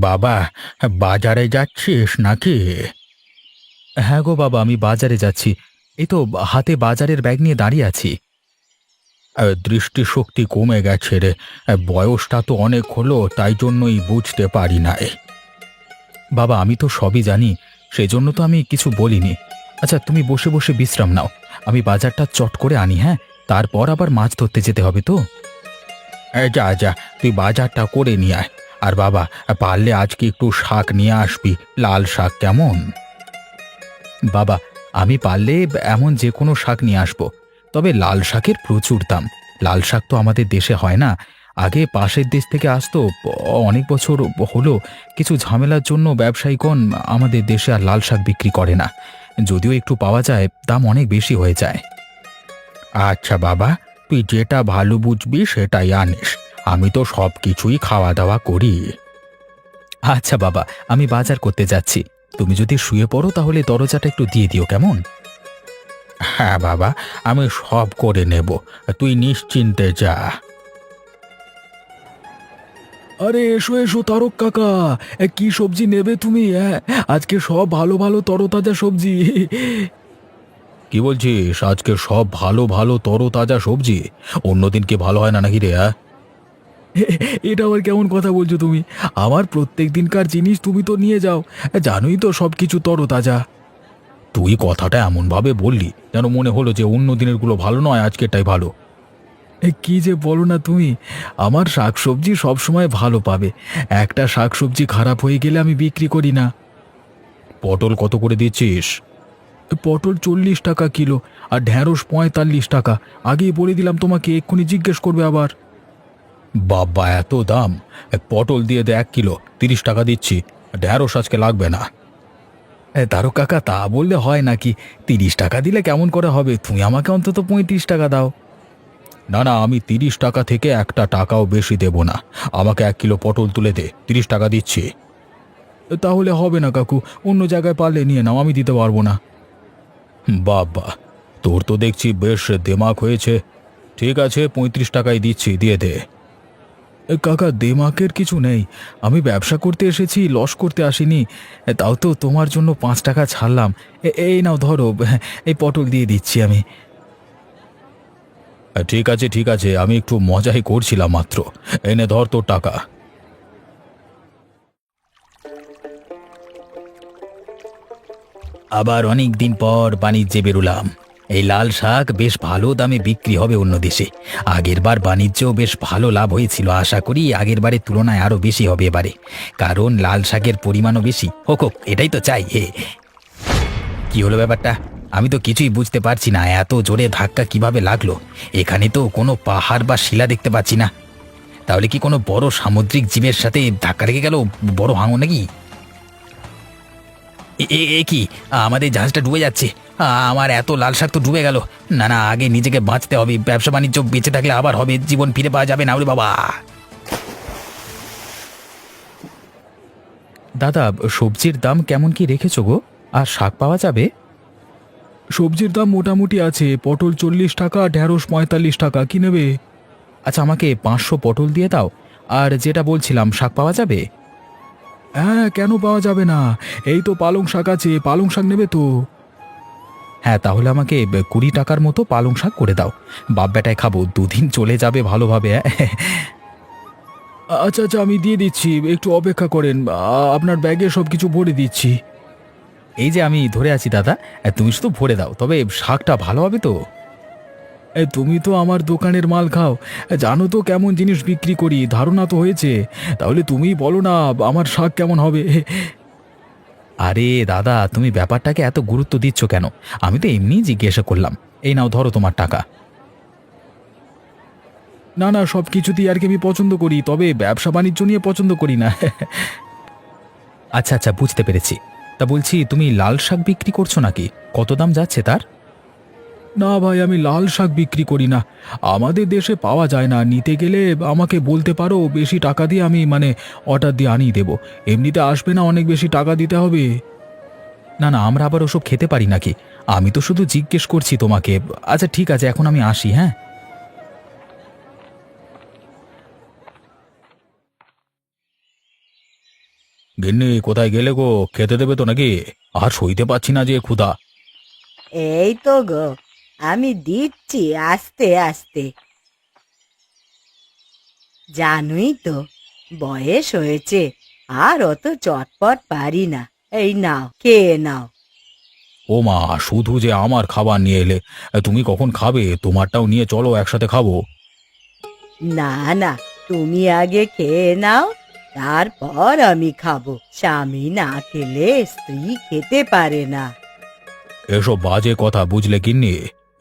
বাবা, বাজারে যাচ্ছিস নাকি? হ্যাঁ গো বাবা, আমি বাজারে যাচ্ছি। এই তো হাতে বাজারের ব্যাগ নিয়ে দাঁড়িয়ে আছি। দৃষ্টিশক্তি কমে গেছে রে। বয়সটা তো অনেক হলো, তাই জন্যই বুঝতে পারি নাই। বাবা, আমি তো সবই জানি, সেজন্য তো আমি কিছু বলিনি। আচ্ছা, তুমি বসে বসে বিশ্রাম নাও। আমি বাজারটা চট করে আনি, হ্যাঁ? তারপর আবার মাছ ধরতে যেতে হবে তো। যা যা, তুই বাজারটা করে নিয়ে আয়। আর বাবা, পারলে আজকে একটু শাক নিয়ে আসবি, লাল শাক কেমন? বাবা, আমি পারলে এমন যে কোনো শাক নিয়ে আসবো। তবে লাল শাকের প্রচুর দাম। লাল শাক তো আমাদের দেশে হয় না। আগে পাশের দেশ থেকে আসতো। অনেক বছর হলো কিছু ঝামেলার জন্য ব্যবসায়ীগণ আমাদের দেশে আর লাল শাক বিক্রি করে না। যদিও একটু পাওয়া যায়, দাম অনেক বেশি হয়ে যায়। আচ্ছা বাবা, তুই যেটা ভালো বুঝবি সেটাই আনিস। আমি তো সব কিছুই খাওয়া দাওয়া করি। আচ্ছা বাবা, আমি বাজার করতে যাচ্ছি। তুমি যদি শুয়ে পড়ো তাহলে দরজাটা একটু দিয়ে দিও, কেমন? হ্যাঁ বাবা, আমি সব করে নেব, তুই নিশ্চিন্তে যা। আরে এসো এসো তারক কাকা, কি সবজি নেবে তুমি? আজকে সব ভালো ভালো তরতাজা সবজি। কি বলছিস? আজকে সব ভালো ভালো তরতাজা সবজি? অন্যদিন কি ভালো হয় না নাকি রে? এটা আবার কেমন কথা বলছো তুমি? আমার প্রত্যেক দিনকার জিনিস তুমি তো নিয়ে যাও। জানোই তো সব কিছু তরতাজা। তুই কথাটা এমন ভাবে বললি যেন মনে হলো যে অন্য দিনের গুলো ভালো নয়, আজকেরটাই ভালো। কি যে বলো না তুমি! আমার শাকসবজি সবসময় ভালো পাবে। একটা শাকসবজি খারাপ হয়ে গেলে আমি বিক্রি করি না। পটল কত করে দিচ্ছিস? পটল 40 টাকা কিলো, আর ঢ্যাঁড়স 45 টাকা। আগেই বলে দিলাম তোমাকে, এক্ষুনি জিজ্ঞেস করবে আবার। বাবা, এত দাম! পটল দিয়ে দে 1 কিলো, 30 টাকা দিচ্ছি। ঢেঁড়স আজকে লাগবে না। তারক কাকা, তা বললে হয় নাকি? 30 টাকা দিলে কেমন করে হবে? তুমি আমাকে অন্তত 35 টাকা দাও। না না, আমি 30 টাকা থেকে একটা টাকাও বেশি দেব না। আমাকে 1 কিলো পটল তুলে দে, 30 টাকা দিচ্ছি। তাহলে হবে না কাকু, অন্য জায়গায় পারলে নিয়ে নাও, আমি দিতে পারবো না। বাবা, তোর তো দেখছি বেশ দেমাক হয়েছে। ঠিক আছে, 35 টাকাই দিচ্ছি, দিয়ে দে। কাকা, দেমাকের কিছু নেই। আমি ব্যবসা করতে এসেছি, লস করতে আসিনি। তাও তো তোমার জন্য 5 টাকা ছাড়লাম। এই নাও ধরো, এই পটল দিয়ে দিচ্ছি আমি। ঠিক আছে ঠিক আছে, আমি একটু মজাই করছিলাম মাত্র। এনে ধর তোর টাকা। আবার অনেক দিন পর বাণিজ্যে বেরোলাম। এই লাল শাক বেশ ভালো দামে বিক্রি হবে অন্য দেশে। আগেরবার বাণিজ্যেও বেশ ভালো লাভ হয়েছিল, আশা করি আগেরবারের তুলনায় আরো বেশি হবে এবারে। কারণ লাল শাকের পরিমাণও বেশি হোক হোক, এটাই তো চাই। কি হলো ব্যাপারটা? আমি তো কিছুই বুঝতে পারছি না, এত জোরে ধাক্কা কিভাবে লাগলো? এখানে তো কোনো পাহাড় বা শিলা দেখতে পাচ্ছি না। তাহলে কি কোনো বড় সামুদ্রিক জীবের সাথে ধাক্কা লেগে গেল? বড় ভাঙন নাকি? এ কি, আমাদের জাহাজটা ডুবে যাচ্ছে! আমার এত লাল শাক তো ডুবে গেল। না না, আগে নিজেকে বাঁচতে হবে। ব্যবসা বাণিজ্য বেঁচে থাকলে আবার হবে, জীবন ফিরে পাওয়া যাবে না ওরে বাবা। দাদা, সবজির দাম কেমন কি রেখেছো গো? আর শাক পাওয়া যাবে? সবজির দাম মোটামুটি আছে। পটল 40 টাকা, ঢ্যাঁড়স 45 টাকা। কি নেবে? আচ্ছা, আমাকে 500 পটল দিয়ে দাও। আর যেটা বলছিলাম, শাক পাওয়া যাবে? হ্যাঁ, কেন পাওয়া যাবে না? এই তো পালং শাক আছে। পালং শাক নেবে তো? হ্যাঁ, তাহলে আমাকে 20 টাকার মতো পালং শাক করে দাও। বাপ বেটায় খাবো, দুদিন চলে যাবে ভালোভাবে। আচ্ছা আচ্ছা, আমি দিয়ে দিচ্ছি, একটু অপেক্ষা করেন। আপনার ব্যাগে সব কিছু ভরে দিচ্ছি। এই যে আমি ধরে আছি দাদা, তুমি শুধু ভরে দাও, তবে শাকটা ভালো হবে তো? তুমি তো আমার দোকানের মাল খাও, জানো তো কেমন জিনিস বিক্রি করি, ধারণা তো হয়েছে। তাহলে তুমিই বলো না, আমার শাক কেমন হবে? আরে দাদা, তুমি ব্যাপারটাকে এত গুরুত্ব দিচ্ছ কেন? আমি তো এমনিই জিজ্ঞাসা করলাম। এই নাও, ধরো তোমার টাকা। না না, সব কিছুতেই আর কি আমি পছন্দ করি, তবে ব্যবসা বাণিজ্য নিয়ে পছন্দ করি না। আচ্ছা আচ্ছা, বুঝতে পেরেছি। তা বলছি, তুমি লাল শাক বিক্রি করছো নাকি? কত দাম যাচ্ছে তার? না ভাই, আমি লাল শাক বিক্রি করি না। আমাদের দেশে পাওয়া যায় না। নিতে গেলে আমাকে বলতে পারো, বেশি টাকা দিয়ে আমি অর্ডার দিয়ে আনিয়ে দেবো। এমনিতে আসবে না, অনেক বেশি টাকা দিতে হবে। না না, আমরা আবার ওসব খেতে পারি নাকি? আমি তো শুধু জিজ্ঞেস করছি তোমাকে। আচ্ছা ঠিক আছে, এখন আমি আসি, হ্যাঁ? গিন্নি কোথায় গেলে গো? খেতে দেবে তো নাকি? আর সইতে পারছি না যে ক্ষুধা। এই তো গো, আমি দিচ্ছি আস্তে আস্তে। জানোই তো, বয়স হয়েছে, আর অত চটপট পারি না। এই নাও, খেয়ে নাও। ও মা, শুধু যে আমার খাবার নিয়ে এলে, তুমি কখন খাবে? তোমারটাও নিয়ে চলো, একসাথে খাবো। না না, তুমি আগে খেয়ে নাও, তারপর আমি খাবো। স্বামী না খেলে স্ত্রী খেতে পারে না। এসব বাজে কথা, বুঝলে গিন্নি?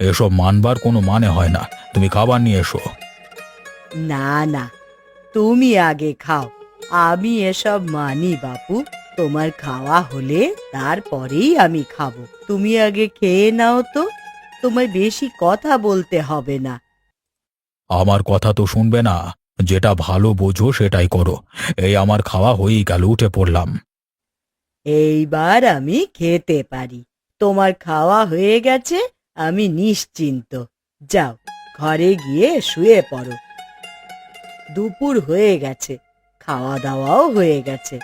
এসব মানবার কোনো মানে হয় না। তুমি খাবার নিয়ে এসো। না না, তুমি আগে খাও। আমি এসব মানি বাপু। তোমার খাওয়া হলে তারপরেই আমি খাবো। তুমি আগে খেয়ে নাও তো, তোমায় বেশি কথা বলতে হবে না। আমার কথা তো শুনবে না। যেটা ভালো বোঝো সেটাই করো। এই আমার খাওয়া হয়েই গেল, উঠে পড়লাম। এইবার আমি খেতে পারি। তোমার খাওয়া হয়ে গেছে, আমি নিশ্চিন্ত। যাও, ঘরে গিয়ে শুয়ে পড়ো। দুপুর হয়ে গেছে, খাওয়া দাওয়াও হয়ে গেছে,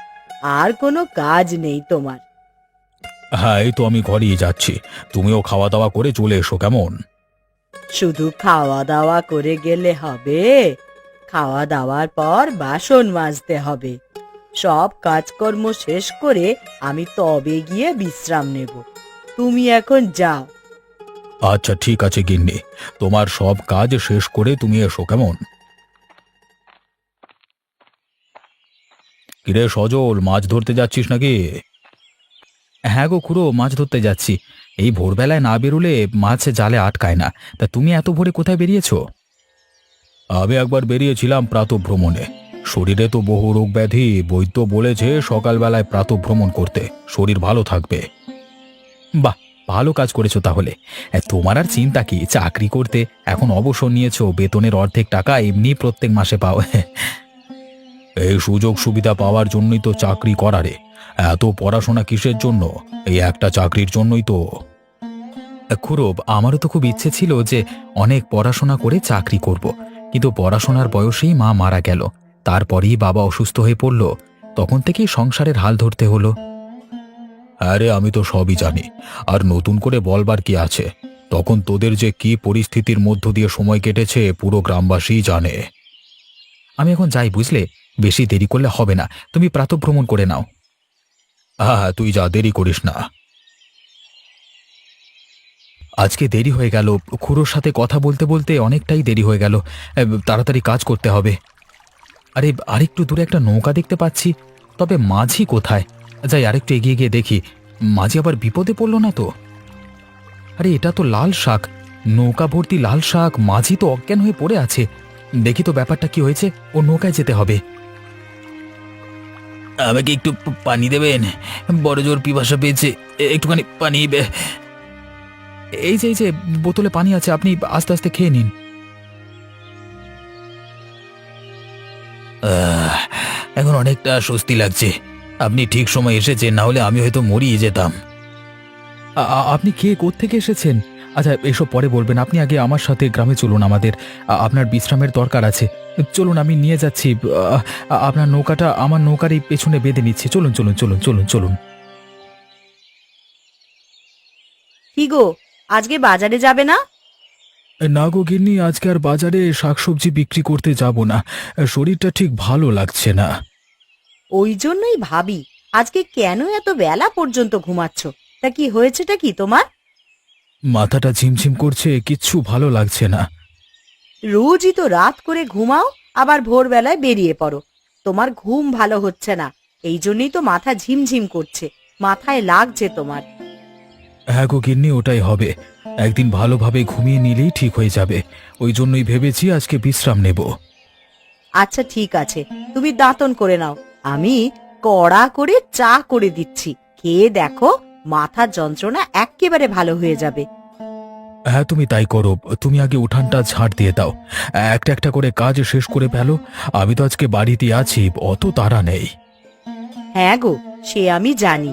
আর কোনো কাজ নেই তোমার। হ্যাঁ, এই তো আমি ঘরেই যাচ্ছি। তুমিও খাওয়া দাওয়া করে চলে এসো, কেমন? শুধু খাওয়া দাওয়া করে গেলে হবে? খাওয়া দাওয়ার পর বাসন মাজতে হবে। সব কাজকর্ম শেষ করে আমি তবে গিয়ে বিশ্রাম নেব। তুমি এখন যাও। আচ্ছা ঠিক আছে গিন্নি, তোমার সব কাজ শেষ করে তুমি এসো, কেমন? কিরে সজল, মাছ ধরতে যাচ্ছিস নাকি? হ্যাঁ গো খুড়ো, মাছ ধরতে যাচ্ছি। এই ভোরবেলায় না বেরোলে মাছ জালে আটকায় না। তা তুমি এত ভোরে কোথায় বেরিয়েছো? আমি একবার বেরিয়েছিলাম প্রাতঃভ্রমণে। শরীরে তো বহু রোগ ব্যাধি, বৈদ্য বলেছে সকালবেলায় প্রাতঃভ্রমণ করতে, শরীর ভালো থাকবে। বাহ, ভালো কাজ করেছো তাহলে। তোমার আর চিন্তা কি, চাকরি করতে এখন অবসর নিয়েছো, বেতনের অর্ধেক টাকা এমনি প্রত্যেক মাসে পাও। এই সুযোগ সুবিধা পাওয়ার জন্যই তো চাকরি করা রে। এত পড়াশোনা কিসের জন্য? এই একটা চাকরির জন্যই তো। খুড়ো, আমারও তো খুব ইচ্ছে ছিল যে অনেক পড়াশোনা করে চাকরি করব, কিন্তু পড়াশোনার বয়সেই মা মারা গেল। তারপরেই বাবা অসুস্থ হয়ে পড়ল, তখন থেকেই সংসারের হাল ধরতে হলো। আরে আমি তো সবই জানি, আর নতুন করে বলবার কি আছে? তখন তোদের যে কি পরিস্থিতির মধ্য দিয়ে সময় কেটেছে পুরো গ্রামবাসীই জানে। আমি এখন যাই, বুঝলে? বেশি দেরি করলে হবে না, তুমি প্রাতঃভ্রমণ করে নাও। হ্যাঁ হ্যাঁ, তুই যা, দেরি করিস না। আজকে দেরি হয়ে গেল, খুড়োর সাথে কথা বলতে বলতে অনেকটাই দেরি হয়ে গেল। তাড়াতাড়ি কাজ করতে হবে। আরে আরেকটু দূরে একটা নৌকা দেখতে পাচ্ছি, তবে মাঝি কোথায়? যাই আরেকটু এগিয়ে গিয়ে দেখি, মাঝি আবার বিপদে পড়ল না তো? আরে এটা তো লাল শাক, নৌকা ভর্তি লাল শাক, মাঝি তো অজ্ঞান হয়ে পড়ে আছে। দেখি তো ব্যাপারটা কি হয়েছে, ও নৌকায় যেতে হবে। আমাকে একটু পানি দেবেন? বড় জোর পিপাসা পেয়েছে, একটুখানি পানি। এই যে বোতলে পানি আছে, আপনি আস্তে আস্তে খেয়ে নিন। এখন অনেকটা স্বস্তি লাগছে। আপনি ঠিক সময় এসেছেন, না হলে আমি হয়তো মরিয়ে যেতাম। আপনি খেয়ে কোত্থেকে এসেছেন? আচ্ছা, এসব পরে বলবেন, আপনি আগে আমার সাথে গ্রামে চলুন, আমাদের আপনার বিশ্রামের দরকার আছে। চলুন, আমি নিয়ে যাচ্ছি। আপনার নৌকাটা আমার নৌকার এই পেছনে বেঁধে নিচ্ছি। চলুন চলুন চলুন চলুন চলুন। কি গো, আজকে বাজারে যাবে না? না গো গিন্নি, আজকে আর বাজারে শাকসবজি বিক্রি করতে যাব না। শরীরটা ঠিক ভালো লাগছে না। ওই জন্যই ভাবি, আজকে কেন এত বেলা পর্যন্ত ঘুমাচ্ছ? তা কি হয়েছেটা কি তোমার? মাথাটা ঝিমঝিম করছে, কিচ্ছু ভালো লাগছে না। রোজই তো রাত করে ঘুমাও, আবার ভোরবেলায় বেরিয়ে পড়ো। তোমার ঘুম ভালো হচ্ছে না, এই জন্যই তো মাথা ঝিমঝিম করছে, মাথায় লাগছে তোমার। হ্যাঁ গো গিন্নি, ওটাই হবে। একদিন ভালোভাবে ঘুমিয়ে নিলেই ঠিক হয়ে যাবে। ওই জন্যই ভেবেছি আজকে বিশ্রাম নেব। আচ্ছা ঠিক আছে, তুমি দাঁতন করে নাও, আমি কড়া করে চা করে দিচ্ছি, খেয়ে দেখো, মাথার যন্ত্রণা এক্কেবারে ভালো হয়ে যাবে। হ্যাঁ তুমি তাই করো, তুমি আগে উঠানটা ঝাড় দিয়ে দাও। একটা একটা করে কাজ শেষ করে ফেলো। আমি তো আজকে বাড়িতে আছি, অত তাড়া নেই। হ্যাঁ গো, সে আমি জানি।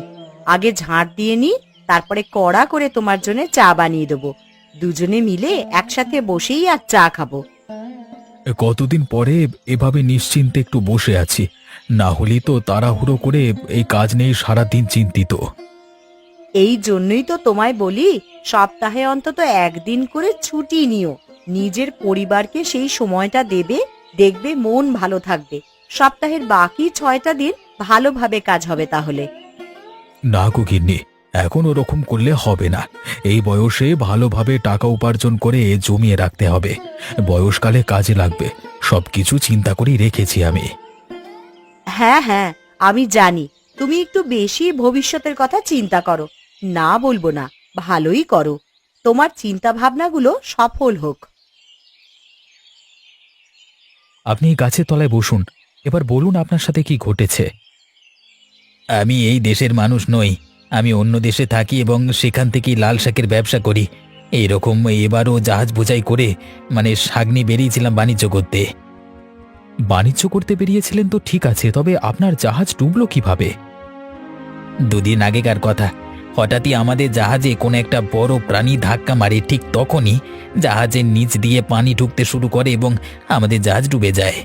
আগে ঝাঁট দিয়ে নি, তারপরে কড়া করে তোমার জন্য চা বানিয়ে দেবো। দুজনে মিলে একসাথে বসেই আর চা খাবো। কতদিন পরে এভাবে নিশ্চিন্তে একটু বসে আছি। না হলেই তো তাড়াহুড়ো করে এই কাজ নিয়ে সারাদিন চিন্তিত। এই জন্যই তো তোমায় বলি, সপ্তাহে অন্তত একদিন করে ছুটি নিও। নিজের পরিবারকে সেই সময়টা দেবে, দেখবে মন ভালো থাকবে। সপ্তাহের বাকি 6টা দিন ভালোভাবে কাজ হবে তাহলে। না গো গিন্নি, এখন ওরকম করলে হবে না। এই বয়সে ভালোভাবে টাকা উপার্জন করে জমিয়ে রাখতে হবে, বয়সকালে কাজে লাগবে। সবকিছু চিন্তা করেই রেখেছি আমি। হ্যাঁ হ্যাঁ, আমি জানি তুমি একটু বেশি ভবিষ্যতের কথা চিন্তা করো। না বলবো না, ভালোই করো। তোমার চিন্তা ভাবনাগুলো সফল হোক। আপনি এই গাছের তলায় বসুন, এবার বলুন আপনার সাথে কি ঘটেছে। আমি এই দেশের মানুষ নই, আমি অন্য দেশে থাকি এবং সেখান থেকেই লাল শাকের ব্যবসা করি। এইরকম এবারও জাহাজ বোঝাই করে শাক নিয়ে বেরিয়েছিলাম বাণিজ্য করতে। বাণিজ্য করতে বেরিয়েছিলেন তো ঠিক আছে, তবে আপনার জাহাজ ডুবলো কিভাবে? দুদিন আগেকার কথা, হঠাৎই আমাদের জাহাজে কোনো একটা বড় প্রাণী ধাক্কা মারে। ঠিক তখনই জাহাজের নিচ দিয়ে পানি ঢুকতে শুরু করে এবং আমাদের জাহাজ ডুবে যায়।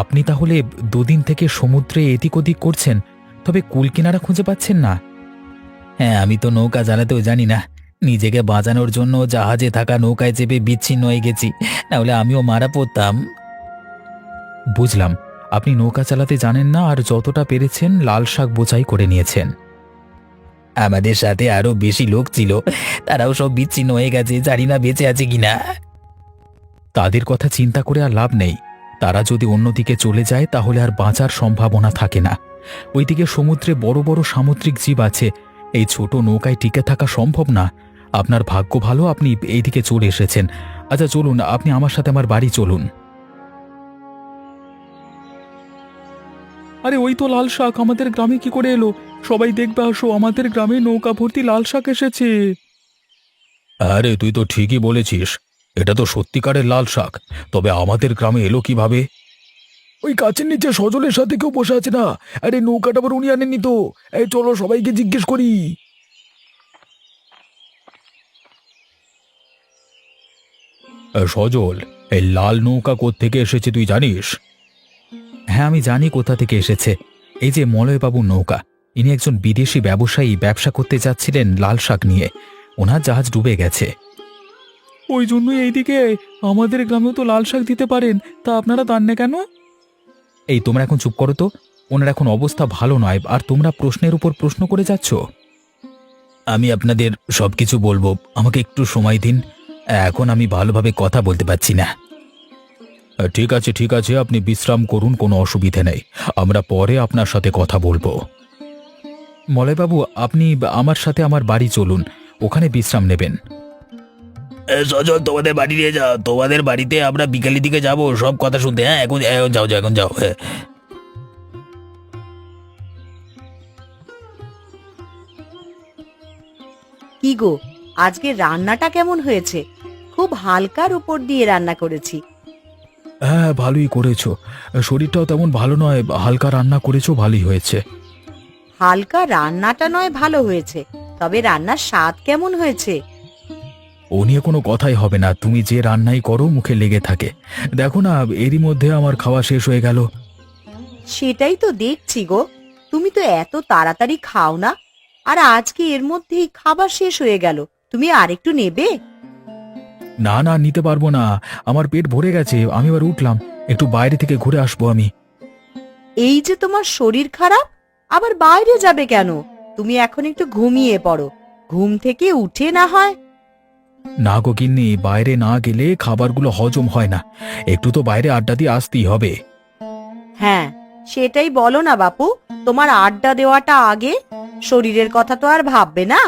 আপনি তাহলে দুদিন থেকে সমুদ্রে এদিক ওদিক করছেন, তবে কুল কিনারা খুঁজে পাচ্ছেন না? হ্যাঁ, আমি তো নৌকা চালাতেও জানি না। নিজেকে বাঁচানোর জন্য জাহাজে থাকা নৌকায় চেপে বিচ্ছিন্ন হয়ে গেছি, নাহলে আমিও মারা পড়তাম। বুঝলাম, আপনি নৌকা চালাতে জানেন না আর যতটা পেরেছেন লাল শাক বোঝাই করে নিয়েছেন। আমাদের সাথে আরো বেশি লোক ছিল, তারাও সব বিচ্ছিন্ন হয়ে গেছে, জানি না বেঁচে আছে কিনা। তাদের কথা চিন্তা করে আর লাভ নেই। তারা যদি অন্যদিকে চলে যায় তাহলে আর বাঁচার সম্ভাবনা থাকে না। ওইদিকে সমুদ্রে বড় বড় সামুদ্রিক জীব আছে, এই ছোট নৌকায় টিকে থাকা সম্ভব না। আপনার ভাগ্য ভালো আপনি এইদিকে চলে এসেছেন। আচ্ছা চলুন, আপনি আমার সাথে আমার বাড়ি চলুন। আরে ওই তো লাল শাক আমাদের গ্রামে কি করে এলো? সবাই দেখবে, আসো, আমাদের গ্রামে নৌকা ভর্তি লাল শাক এসেছে। আরে তুই তো ঠিকই বলেছিস, এটা তো সত্যিকারের লাল শাক। তবে আমাদের গ্রামে এলো কিভাবে? ওই গাছের নিচে সজলের সাথে কেউ বসে আছে না? আরে নৌকাটা আবার উনি আনেননি তো। এই চলো সবাইকে জিজ্ঞেস করি। সজল, এই লাল নৌকা কোত্থেকে এসেছে তুই জানিস? হ্যাঁ, আমি জানি কোথা থেকে এসেছে। এই যে মলয়বাবুর নৌকা, ইনি একজন বিদেশি ব্যবসায়ী, ব্যবসা করতে যাচ্ছিলেন লাল শাক নিয়ে। ওনার জাহাজ ডুবে গেছে। ওই জন্যই এইদিকে আমাদের গ্রামেও তো লাল শাক দিতে পারেন, তা আপনারা দেন না কেন? এই তোমরা এখন চুপ করো তো। ওনার এখন অবস্থা ভালো নয়, আর তোমরা প্রশ্নের উপর প্রশ্ন করে যাচ্ছ। আমি আপনাদের সবকিছু বলবো, আমাকে একটু সময় দিন। এখন আমি ভালোভাবে কথা বলতে পারছি না। ঠিক আছে ঠিক আছে, আপনি বিশ্রাম করুন, কোনো অসুবিধে নেই। আমরা পরে আপনার সাথে কথা বলবো। মলয়বাবু, আপনি আমার সাথে আমার বাড়ি চলুন, ওখানে বিশ্রাম নেবেন। সজল, তোমাদের বাড়ি নিয়ে যাও। তোমাদের বাড়িতে আমরা বিকালের দিকে যাব সব কথা শুনতে। হ্যাঁ, এখন এখন যাও যাও, এখন যাও। হ্যাঁ। কি গো, আজকে রান্নাটা কেমন হয়েছে? খুব হালকার উপর দিয়ে রান্না করেছি। হ্যাঁ, ভালোই করেছো। শরীরটাও তেমন ভালো নয়, হালকা রান্না করেছো, ভালোই হয়েছে। হালকা রান্নাটা নয় ভালো হয়েছে, তবে রান্নার স্বাদ কেমন হয়েছে? ও নিয়ে কোনো কথাই হবে না, তুমি যে রান্নাই করো মুখে লেগে থাকে। দেখো না, এরই মধ্যে আমার খাওয়া শেষ হয়ে গেল। সেটাই তো দেখছি গো, তুমি তো এত তাড়াতাড়ি খাও না। আর আজকে এর মধ্যেই খাবার শেষ হয়ে গেল। তুমি আরেকটু নেবে? না না, নিতে পারবো না, আমার পেট ভরে গেছে। আমি এবার উঠলাম, একটু বাইরে থেকে ঘুরে আসবো আমি। এই যে তোমার শরীর খারাপ, আবার বাইরে যাবে কেন? তুমি এখন একটু ঘুমিয়ে পড়ো, ঘুম থেকে উঠে না হয়। না গো গিন্নি, বাইরে না গেলে খাবারগুলো হজম হয় না। একটু তো বাইরে আড্ডা দিয়ে আসতেই হবে। হ্যাঁ, সেটাই বলো না বাপু, তোমার আড্ডা দেওয়াটা আগে, শরীরের কথা তো আর ভাববে না।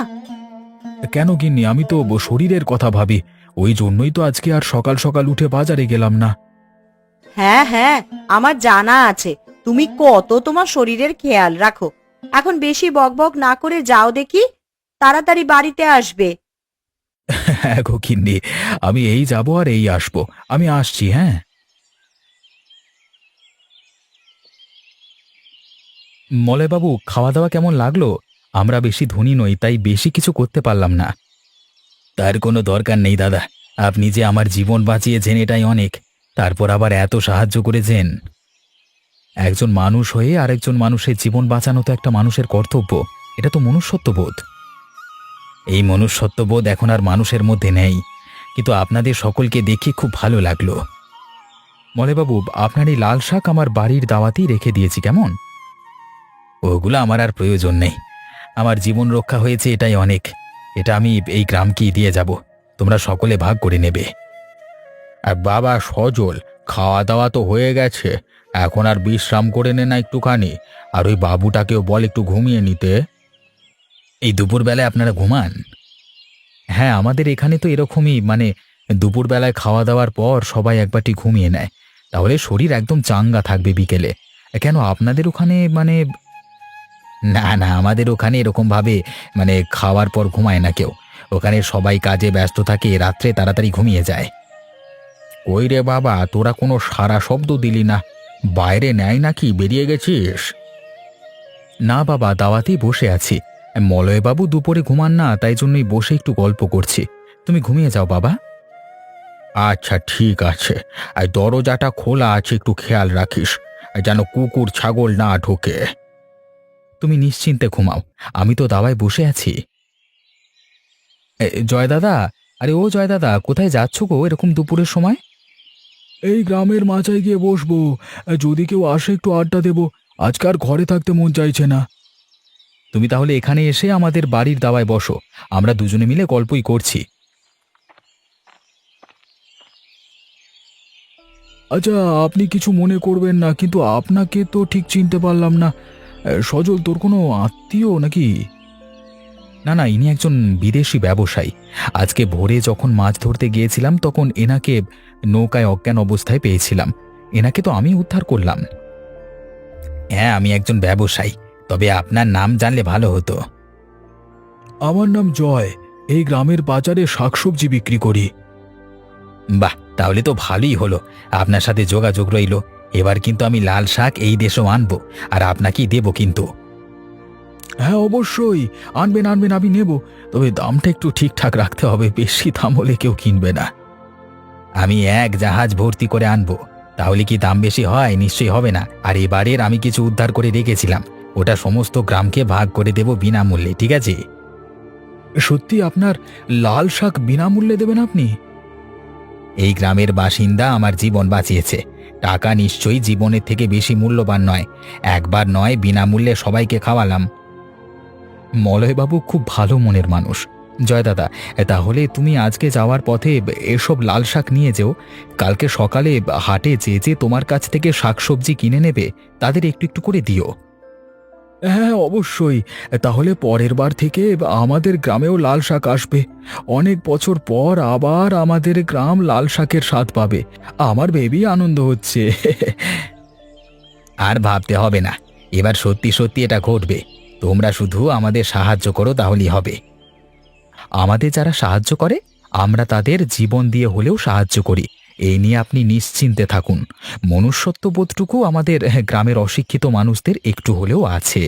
কেন গিন্নি, আমি তো শরীরের কথা ভাবি। ওই জন্যই তো আজকে আর সকাল সকাল উঠে বাজারে গেলাম না। হ্যাঁ হ্যাঁ, আমার জানা আছে তুমি কত তোমার শরীরের খেয়াল রাখো। এখন বেশি বকবক না করে যাও দেখি, তাড়াতাড়ি বাড়িতে আসবে। হ্যাঁ গো গিন্নি, আমি এই যাব আর এই আসবো। আমি আসছি, হ্যাঁ। মলয়বাবু, খাওয়া দাওয়া কেমন লাগলো? আমরা বেশি ধনী নই, তাই বেশি কিছু করতে পারলাম না। তার কোনো দরকার নেই দাদা, আপনি যে আমার জীবন বাঁচিয়েছেন এটাই অনেক। তারপর আবার এত সাহায্য করেছেন। একজন মানুষ হয়ে আরেকজন মানুষের জীবন বাঁচানো তো একটা মানুষের কর্তব্য। এটা তো মনুষ্যত্ববোধ। এই মনুষ্যত্ববোধ এখন আর মানুষের মধ্যে নেই, কিন্তু আপনাদের সকলকে দেখে খুব ভালো লাগলো। মলয়বাবু, আপনার এই লাল শাক আমার বাড়ির দাওয়াতেই রেখে দিয়েছি, কেমন? ওগুলো আমার আর প্রয়োজন নেই। আমার জীবন রক্ষা হয়েছে, এটাই অনেক। এটা আমি এই গ্রামকেই দিয়ে যাব, তোমরা সকলে ভাগ করে নেবে। আর বাবা সজল, খাওয়া দাওয়া তো হয়ে গেছে, এখন আর বিশ্রাম করে নে না একটুখানি। আর ওই বাবুটাকেও বল একটু ঘুমিয়ে নিতে। এই দুপুরবেলায় আপনারা ঘুমান? হ্যাঁ, আমাদের এখানে তো এরকমই, মানে দুপুরবেলায় খাওয়া দাওয়ার পর সবাই একবারটি ঘুমিয়ে নেয়, তাহলে শরীর একদম চাঙ্গা থাকবে বিকেলে। কেন আপনাদের ওখানে মানে? না না, আমাদের ওখানে এরকম ভাবে মানে খাওয়ার পর ঘুমায় না কেউ। ওখানে সবাই কাজে ব্যস্ত থাকে, রাত্রে তাড়াতাড়ি ঘুমিয়ে যায়। ওই রে বাবা, তোরা কোনো সারা শব্দ দিলি না। বাইরে নেয় নাকি, বেরিয়ে গেছিস? না বাবা, দাওয়াতেই বসে আছি। মলয়বাবু দুপুরে ঘুমান না, তাই জন্যই বসে একটু গল্প করছি। তুমি ঘুমিয়ে যাও বাবা। আচ্ছা ঠিক আছে, আর দরজাটা খোলা আছে, একটু খেয়াল রাখিস যেন কুকুর ছাগল না ঢোকে। তুমি নিশ্চিন্তে ঘুমাও, আমি তো দাওয়ায় বসে আছি। জয় দাদা, আরে ও জয় দাদা, কোথায় যাচ্ছ গো এরকম দুপুরের সময়? এই গ্রামের মাচায় গিয়ে বসবো, যদি কেউ আসে একটু আড্ডা দেবো। আজকে আর ঘরে থাকতে মন চাইছে না। তুমি তাহলে এখানে এসে আমাদের বাড়ির দাওয়ায় বসো, আমরা দুজনে মিলে গল্পই করছি। আচ্ছা, আপনি কিছু মনে করবেন না, কিন্তু আপনাকে তো ঠিক চিনতে পারলাম না। সজল, তোর কোনো আত্মীয় নাকি? না না, ইনি একজন বিদেশি ব্যবসায়ী। আজকে ভোরে যখন মাছ ধরতে গিয়েছিলাম তখন এনাকে নৌকায় অজ্ঞান অবস্থায় পেয়েছিলাম। এনাকে তো আমি উদ্ধার করলাম। হ্যাঁ, আমি একজন ব্যবসায়ী, তবে আপনার নাম জানলে ভালো হতো। আমার নাম জয়, এই গ্রামের বাজারে শাকসবজি বিক্রি করি। বাহ, তাহলে তো ভালোই হলো, আপনার সাথে যোগাযোগ রইল। এবার কিন্তু আমি লাল শাক এই দেশেও আনবো, আর আপনাকেই দেবো কিন্তু। হ্যাঁ অবশ্যই, আনবেন আনবেন, আমি নেব, তবে দামটা একটু ঠিকঠাক রাখতে হবে, বেশি দাম হলে কেউ কিনবে না। আমি এক জাহাজ ভর্তি করে আনবো, তাহলে কি দাম বেশি হয়? নিশ্চয়ই হবে না। আর এবারের আমি কিছু উদ্ধার করে রেখেছিলাম, ওটা সমস্ত গ্রামকে ভাগ করে দেব বিনামূল্যে, ঠিক আছে? সত্যি আপনার লাল শাক বিনামূল্যে দেবেন আপনি? এই গ্রামের বাসিন্দা আমার জীবন বাঁচিয়েছে, টাকা নিশ্চয়ই জীবনের থেকে বেশি মূল্যবান নয়। একবার নয়, বিনামূল্যে সবাইকে খাওয়ালাম। মলয়বাবু খুব ভালো মনের মানুষ। জয় দাদা, তাহলে তুমি আজকে যাওয়ার পথে এসব লাল শাক নিয়ে যেও। কালকে সকালে হাটে যে যে তোমার কাছ থেকে শাকসবজি কিনে নেবে তাদের একটু একটু করে দিও। হ্যাঁ অবশ্যই, তাহলে পরের বার থেকে আমাদের গ্রামেও লাল শাক আসবে। অনেক বছর পর আবার আমাদের গ্রাম লাল শাকের স্বাদ পাবে। আমার ভেবেই আনন্দ হচ্ছে। আর ভাবতে হবে না, এবার সত্যি সত্যি এটা ঘটবে। তোমরা শুধু আমাদের সাহায্য করো, তাহলেই হবে। আমাদের যারা সাহায্য করে আমরা তাদের জীবন দিয়ে হলেও সাহায্য করি, এই নিয়ে আপনি নিশ্চিন্তে থাকুন। মনুষ্যত্ববোধটুকু আমাদের গ্রামের অশিক্ষিত মানুষদের একটু হলেও আছে।